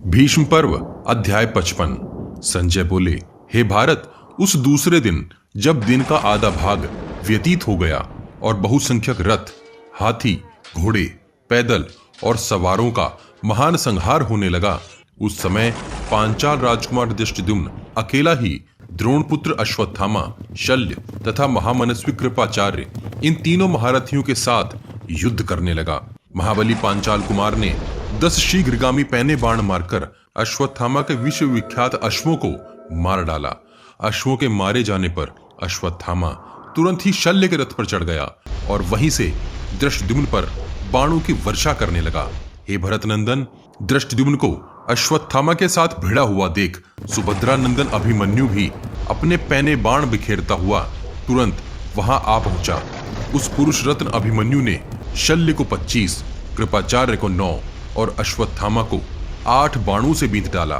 भीष्म पर्व अध्याय 55। संजय बोले, हे भारत, उस दूसरे दिन जब दिन का आधा भाग व्यतीत हो गया और बहुसंख्यक रथ, हाथी, घोड़े, पैदल और सवारों का महान संहार होने लगा, उस समय पांचाल राजकुमार दृष्टद्युम्न अकेला ही द्रोणपुत्र अश्वत्थामा, शल्य तथा महामनस्वी कृपाचार्य इन तीनों महारथियों के साथ युद्ध करने लगा। महाबली पांचाल कुमार ने 10 शीघ्रगामी पैने बाण मारकर अश्वत्थामा के विश्वविख्यात अश्वों को मार डाला। अश्वों के मारे जाने पर अश्वत्थामा तुरंत ही शल्य के रथ पर चढ़ गया और वहीं से दृष्टद्युम्न पर बाणों की वर्षा करने लगा। हे भरत नंदन, दृष्टद्युम्न को अश्वत्थामा के साथ भिड़ा हुआ देख सुभद्रा नंदन अभिमन्यु भी अपने पैने बाण बिखेरता हुआ तुरंत वहां आ पहुंचा। उस पुरुष रत्न अभिमन्यु ने शल्य को 25, कृपाचार्य को 9 और अश्वत्थामा को 8 बाणों से बींध डाला।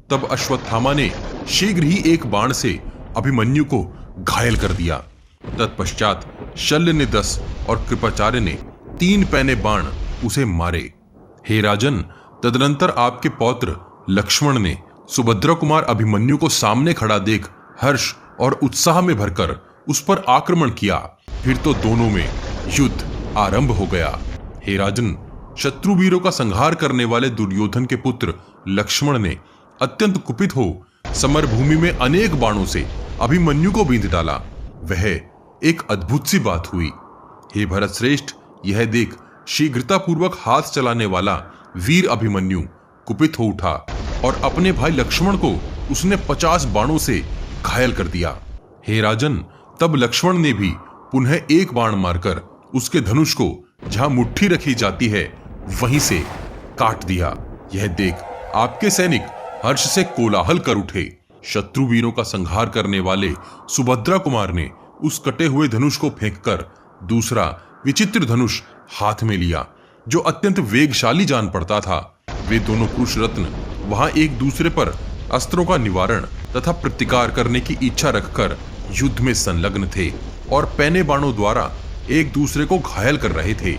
तब अश्वत्थामा ने शीघ्र ही एक बाण से अभिमन्यु को घायल कर दिया। तत्पश्चात शल्य ने 10 और कृपाचार्य ने 3 पैने बाण उसे मारे। हे राजन, तदनंतर आपके पौत्र लक्ष्मण ने सुभद्रा कुमार अभिमन्यु को सामने खड़ा देख हर्ष और उत्साह में भरकर उस पर आक्रमण किया। फिर तो दोनों में युद्ध आरंभ हो गया। हे राजन, शत्रु वीरों का संहार करने वाले दुर्योधन के पुत्र लक्ष्मण ने अत्यंत कुपित हो समरभूमि में अनेक बाणों से अभिमन्यु को बींध डाला। वह एक अद्भुत सी बात हुई। हे भरत श्रेष्ठ, यह देख शीघ्रता पूर्वक हाथ चलाने वाला वीर अभिमन्यु कुपित हो उठा और अपने भाई लक्ष्मण को उसने 50 बाणों से घायल कर दिया। हे राजन, तब लक्ष्मण ने भी पुनः एक बाण मारकर उसके धनुष को जहां मुट्ठी रखी जाती है वहीं से काट दिया। यह देख आपके सैनिक हर्ष से कोलाहल कर उठे। शत्रु वीरों का संहार करने वाले सुभद्रा कुमार ने उस कटे हुए धनुष को फेंककर दूसरा विचित्र धनुष हाथ में लिया, जो अत्यंत वेगशाली जान पड़ता था। वे दोनों पुरुष रत्न वहां एक दूसरे पर अस्त्रों का निवारण तथा प्रतिकार करने की इच्छा रखकर युद्ध में संलग्न थे और पैने बाणों द्वारा एक दूसरे को घायल कर रहे थे।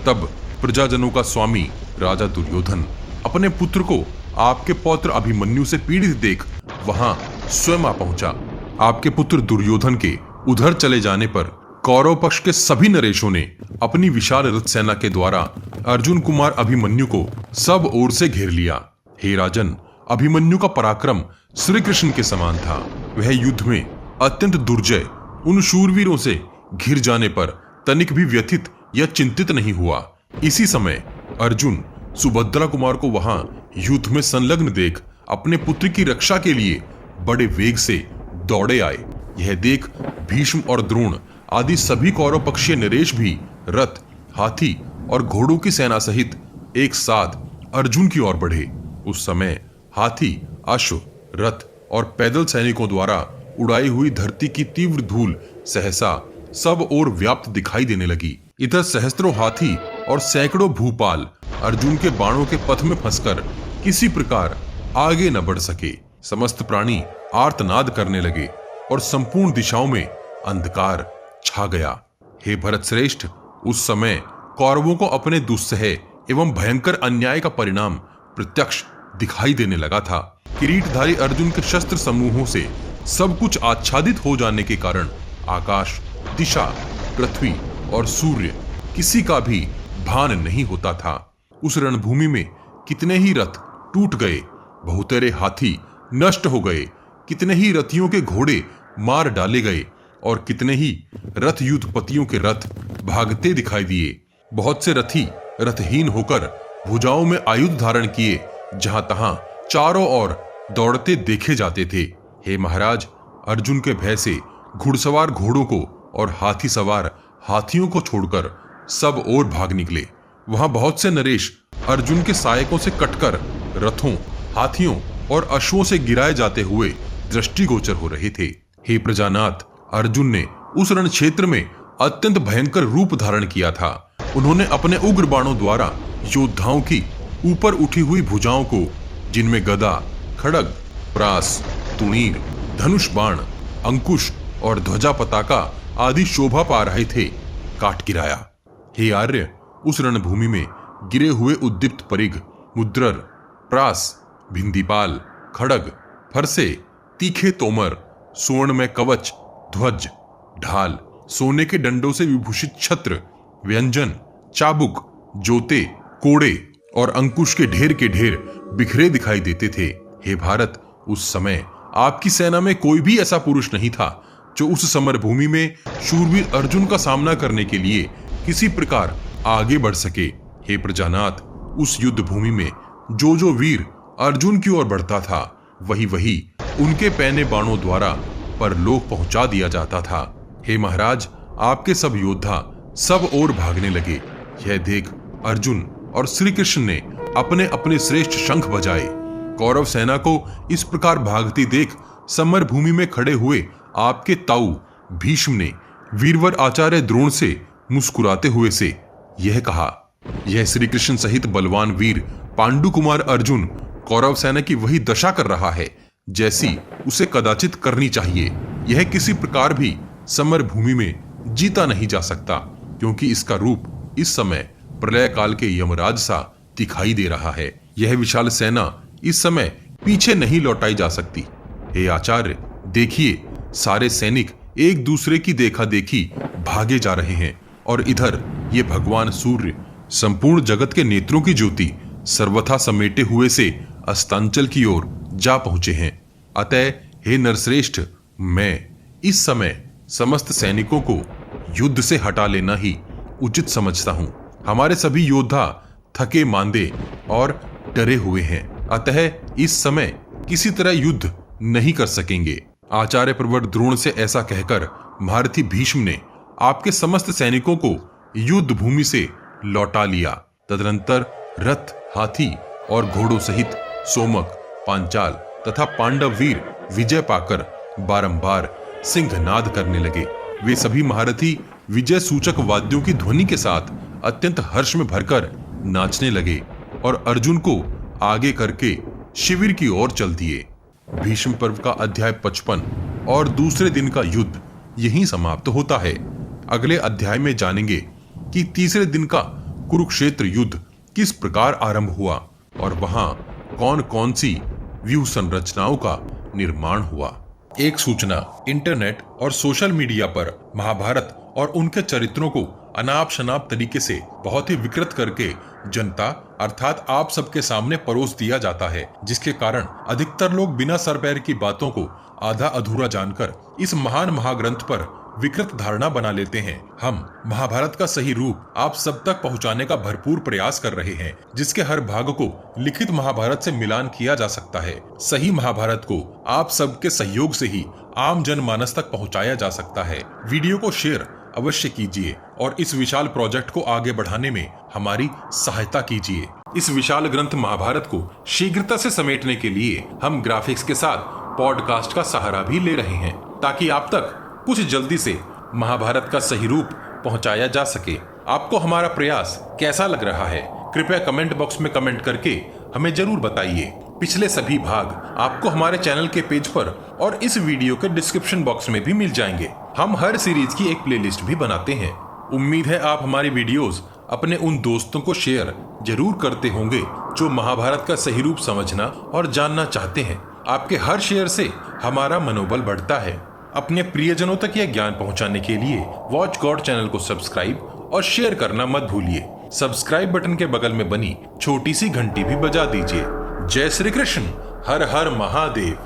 तब प्रजाजनों का स्वामी राजा दुर्योधन अपने पुत्र को आपके पौत्र अभिमन्यु से पीड़ित देख वहां स्वयं आ पहुंचा। आपके पुत्र दुर्योधन के उधर चले जाने पर कौरव पक्ष के सभी नरेशों ने अपनी विशाल रथ सेना के द्वारा अर्जुन कुमार अभिमन्यु को सब ओर से घेर लिया। हे राजन, अभिमन्यु का पराक्रम श्री कृष्ण के समान था। वह युद्ध में अत्यंत दुर्जय उन शूरवीरों से घिर जाने पर तनिक भी व्यथित या चिंतित नहीं हुआ। इसी समय अर्जुन सुभद्रा कुमार को वहां युद्ध में संलग्न देख अपने पुत्र की रक्षा के लिए बड़े वेग से दौड़े आए। यह देख भीष्म और द्रोण आदि सभी कौरव पक्षीय नरेश भी रथ, हाथी और घोड़ों की सेना सहित एक साथ अर्जुन की ओर बढ़े। उस समय हाथी, अश्व, रथ और पैदल सैनिकों द्वारा उड़ाई हुई धरती की तीव्र धूल सहसा सब ओर व्याप्त दिखाई देने लगी। इधर सहस्त्रों हाथी और सैकड़ों भूपाल अर्जुन के बाणों के पथ में फंसकर किसी प्रकार आगे न बढ़ सके। समस्त प्राणी आर्तनाद करने लगे और संपूर्ण दिशाओं में अंधकार छा गया। हे भरत श्रेष्ठ, उस समय कौरवों को अपने दुस्सह एवं भयंकर अन्याय का परिणाम प्रत्यक्ष दिखाई देने लगा था। किरीटधारी अर्जुन के शस्त्र समूहों से सब कुछ आच्छादित हो जाने के कारण आकाश, दिशा, पृथ्वी और सूर्य किसी का भी भान नहीं होता था। उस रणभूमि में कितने ही रथ टूट गए, बहुतेरे हाथी नष्ट हो गए, कितने ही रथियों के घोड़े मार डाले गए और कितने ही रथ युद्धपतियों के रथ भागते दिखाई दिए। बहुत से रथी रथहीन होकर भुजाओं में आयुध धारण किए जहां तहां चारों ओर दौड़ते देखे जाते थे। हे महाराज, अर्जुन के भय से घुड़सवार घोड़ों को और हाथी सवार हाथियों को छोड़कर सब ओर भाग निकले। वहां बहुत से नरेश अर्जुन के सहायकों से कटकर रथों, हाथियों और अश्वों से गिराए जाते हुए दृष्टिगोचर हो रहे थे। हे प्रजानाथ, अर्जुन ने उस रण क्षेत्र में अत्यंत भयंकर रूप धारण किया था। उन्होंने अपने उग्र बाणों द्वारा योद्धाओं की ऊपर उठी हुई भुजाओं को, जिनमें गदा, खड़ग, प्रास, तुणीर, धनुष बाण, अंकुश और ध्वजा पताका आदि शोभा पा रहे थे, काट गिराया। हे आर्य, उस रणभूमि में गिरे हुए उद्दीप्त परिघ, मुद्रर, प्रास भिंदीपाल, खड़ग, फरसे, तीखे तोमर, स्वर्ण में कवच, ध्वज, ढाल, सोने के डंडों से विभूषित छत्र, व्यंजन, चाबुक, जोते, कोड़े और अंकुश के ढेर बिखरे दिखाई देते थे। हे भारत, उस समय आपकी सेना में कोई भी ऐसा पुरुष नहीं था जो उस समर भूमि में शूरवीर अर्जुन का सामना करने के लिए किसी प्रकार आगे बढ़ सके। हे प्रजानाथ, उस युद्ध भूमि में जो वीर अर्जुन की ओर बढ़ता था, वही उनके पैने बाणों द्वारा परलोक पहुंचा दिया जाता था। हे महाराज, आपके सब योद्धा सब ओर भागने लगे। यह देख अर्जुन और श्री कृष्ण ने अपने अपने श्रेष्ठ शंख बजाए। कौरव सेना को इस प्रकार भागती देख समर भूमि में खड़े हुए आपके ताऊ भीष्म ने वीरवर आचार्य द्रोण से मुस्कुराते हुए से यह कहा, यह श्री कृष्ण सहित बलवान वीर पांडु कुमार अर्जुन कौरव सेना की वही दशा कर रहा है जैसी उसे कदाचित करनी चाहिए। यह किसी प्रकार भी समर भूमि में जीता नहीं जा सकता, क्योंकि इसका रूप इस समय प्रलय काल के यमराज सा दिखाई दे रहा है। यह विशाल सेना इस समय पीछे नहीं लौटाई जा सकती। हे आचार्य, देखिए, सारे सैनिक एक दूसरे की देखा देखी भागे जा रहे हैं और इधर ये भगवान सूर्य संपूर्ण जगत के नेत्रों की ज्योति सर्वथा समेटे हुए से अस्तांचल की ओर जा पहुंचे हैं। अतः हे नरश्रेष्ठ, मैं इस समय समस्त सैनिकों को युद्ध से हटा लेना ही उचित समझता हूं। हमारे सभी योद्धा थके मांदे और डरे हुए हैं, अतः इस समय किसी तरह युद्ध नहीं कर सकेंगे। आचार्य प्रवर द्रोण से ऐसा कहकर महारथी भीष्म ने आपके समस्त सैनिकों को युद्ध भूमि से लौटा लिया। तदनंतर रथ, हाथी और घोड़ों सहित सोमक, पांचाल तथा पांडव वीर विजय पाकर बारंबार सिंहनाद करने लगे। वे सभी महारथी विजय सूचक वाद्यों की ध्वनि के साथ अत्यंत हर्ष में भरकर नाचने लगे और अर्जुन को आगे करके शिविर की ओर चल दिए। भीष्म पर्व का अध्याय 55 और दूसरे दिन का युद्ध यहीं समाप्त होता है। अगले अध्याय में जानेंगे कि तीसरे दिन का कुरुक्षेत्र युद्ध किस प्रकार आरंभ हुआ और वहां कौन कौन सी व्यूह संरचनाओं का निर्माण हुआ। एक सूचना, इंटरनेट और सोशल मीडिया पर महाभारत और उनके चरित्रों को अनाप शनाप तरीके से बहुत ही विकृत करके जनता अर्थात आप सबके सामने परोस दिया जाता है, जिसके कारण अधिकतर लोग बिना सर पैर की बातों को आधा अधूरा जानकर इस महान महाग्रंथ पर विकृत धारणा बना लेते हैं। हम महाभारत का सही रूप आप सब तक पहुंचाने का भरपूर प्रयास कर रहे हैं, जिसके हर भाग को लिखित महाभारत से मिलान किया जा सकता है। सही महाभारत को आप सबके सहयोग से ही आम जनमानस तक पहुंचाया जा सकता है। वीडियो को शेयर अवश्य कीजिए और इस विशाल प्रोजेक्ट को आगे बढ़ाने में हमारी सहायता कीजिए। इस विशाल ग्रंथ महाभारत को शीघ्रता से समेटने के लिए हम ग्राफिक्स के साथ पॉडकास्ट का सहारा भी ले रहे हैं, ताकि आप तक कुछ जल्दी से महाभारत का सही रूप पहुंचाया जा सके। आपको हमारा प्रयास कैसा लग रहा है, कृपया कमेंट बॉक्स में कमेंट करके हमें जरूर बताइए। पिछले सभी भाग आपको हमारे चैनल के पेज पर और इस वीडियो के डिस्क्रिप्शन बॉक्स में भी मिल जाएंगे। हम हर सीरीज की एक प्लेलिस्ट भी बनाते हैं। उम्मीद है आप हमारी वीडियोस अपने उन दोस्तों को शेयर जरूर करते होंगे जो महाभारत का सही रूप समझना और जानना चाहते हैं। आपके हर शेयर से हमारा मनोबल बढ़ता है। अपने प्रियजनों तक यह ज्ञान पहुंचाने के लिए वॉच गॉड चैनल को सब्सक्राइब और शेयर करना मत भूलिए। सब्सक्राइब बटन के बगल में बनी छोटी सी घंटी भी बजा दीजिए। जय श्री कृष्ण, हर हर महादेव।